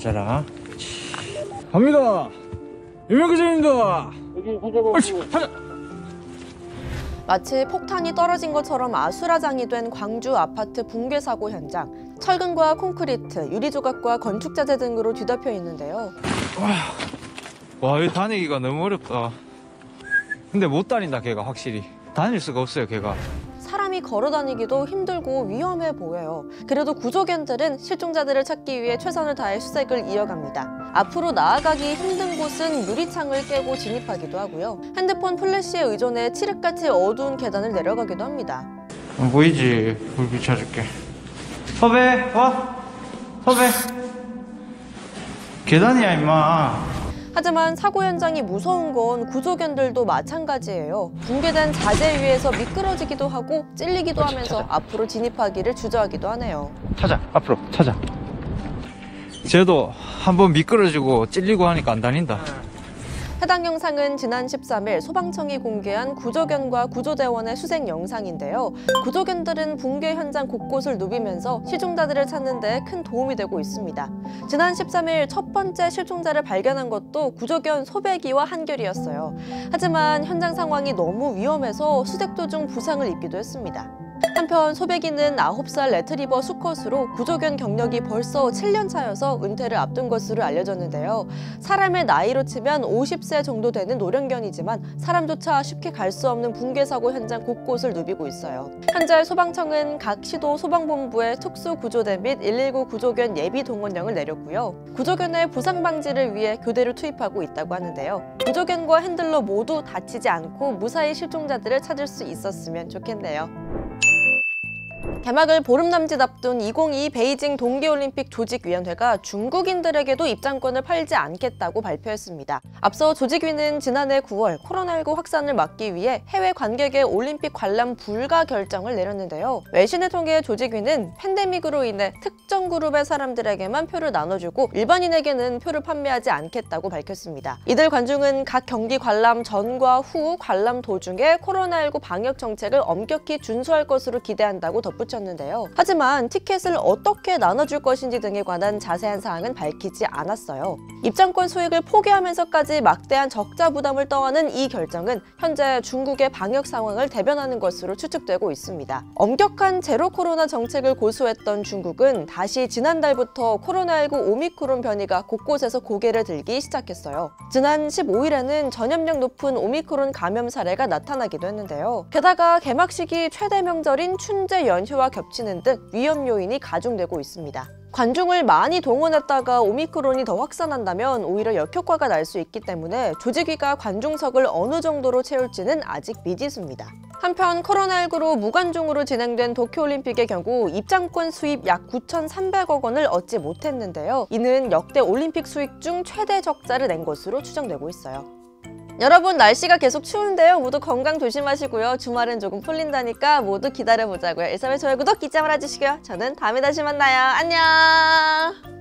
찾아라. 그렇지. 갑니다. 유명기자입니다. 옳지. 가자. 마치 폭탄이 떨어진 것처럼 아수라장이 된 광주 아파트 붕괴 사고 현장. 철근과 콘크리트, 유리조각과 건축자재 등으로 뒤덮여 있는데요. 와, 여기 다니기가 너무 어렵다. 근데 못 다닌다, 걔가 확실히. 다닐 수가 없어요, 걔가. 사람이 걸어다니기도 힘들고 위험해 보여요. 그래도 구조견들은 실종자들을 찾기 위해 최선을 다해 수색을 이어갑니다. 앞으로 나아가기 힘든 곳은 유리창을 깨고 진입하기도 하고요. 핸드폰 플래시에 의존해 칠흑같이 어두운 계단을 내려가기도 합니다. 안 보이지? 불 비춰줄게. 섭외, 와! 섭외! 계단이야, 임마. 하지만 사고 현장이 무서운 건 구조견들도 마찬가지예요. 붕괴된 자재 위에서 미끄러지기도 하고 찔리기도 하면서 찾아. 앞으로 진입하기를 주저하기도 하네요. 찾아, 앞으로 찾아. 쟤도 한번 미끄러지고 찔리고 하니까 안 다닌다. 해당 영상은 지난 13일 소방청이 공개한 구조견과 구조대원의 수색 영상인데요. 구조견들은 붕괴 현장 곳곳을 누비면서 실종자들을 찾는 데 큰 도움이 되고 있습니다. 지난 13일 첫 번째 실종자를 발견한 것도 구조견 소배기와 한결이었어요. 하지만 현장 상황이 너무 위험해서 수색 도중 부상을 입기도 했습니다. 한편 소배기는 9살 레트리버 수컷으로 구조견 경력이 벌써 7년 차여서 은퇴를 앞둔 것으로 알려졌는데요. 사람의 나이로 치면 50세 정도 되는 노령견이지만 사람조차 쉽게 갈 수 없는 붕괴 사고 현장 곳곳을 누비고 있어요. 현재 소방청은 각 시도 소방본부에 특수구조대 및 119 구조견 예비 동원령을 내렸고요. 구조견의 부상 방지를 위해 교대를 투입하고 있다고 하는데요. 구조견과 핸들러 모두 다치지 않고 무사히 실종자들을 찾을 수 있었으면 좋겠네요. 개막을 보름남짓 앞둔 2022 베이징 동계올림픽 조직위원회가 중국인들에게도 입장권을 팔지 않겠다고 발표했습니다. 앞서 조직위는 지난해 9월 코로나19 확산을 막기 위해 해외 관객의 올림픽 관람 불가 결정을 내렸는데요. 외신을 통해 조직위는 팬데믹으로 인해 특정 그룹의 사람들에게만 표를 나눠주고 일반인에게는 표를 판매하지 않겠다고 밝혔습니다. 이들 관중은 각 경기 관람 전과 후 관람 도중에 코로나19 방역 정책을 엄격히 준수할 것으로 기대한다고 덧붙였는데요. 하지만 티켓을 어떻게 나눠줄 것인지 등에 관한 자세한 사항은 밝히지 않았어요. 입장권 수익을 포기하면서까지 막대한 적자 부담을 떠안은 이 결정은 현재 중국의 방역 상황을 대변하는 것으로 추측되고 있습니다. 엄격한 제로 코로나 정책을 고수했던 중국은 다시 지난달부터 코로나19 오미크론 변이가 곳곳에서 고개를 들기 시작했어요. 지난 15일에는 전염력 높은 오미크론 감염 사례가 나타나기도 했는데요. 게다가 개막식이 최대 명절인 춘제 연휴와 겹치는 등 위험 요인이 가중되고 있습니다. 관중을 많이 동원했다가 오미크론이 더 확산한다면 오히려 역효과가 날 수 있기 때문에 조직위가 관중석을 어느 정도로 채울지는 아직 미지수입니다. 한편 코로나19로 무관중으로 진행된 도쿄올림픽의 경우 입장권 수입 약 9,300억 원을 얻지 못했는데요. 이는 역대 올림픽 수익 중 최대 적자를 낸 것으로 추정되고 있어요. 여러분, 날씨가 계속 추운데요. 모두 건강 조심하시고요. 주말은 조금 풀린다니까 모두 기다려보자고요. 일상의 좋아요, 구독 잊지 말아주시고요. 저는 다음에 다시 만나요. 안녕!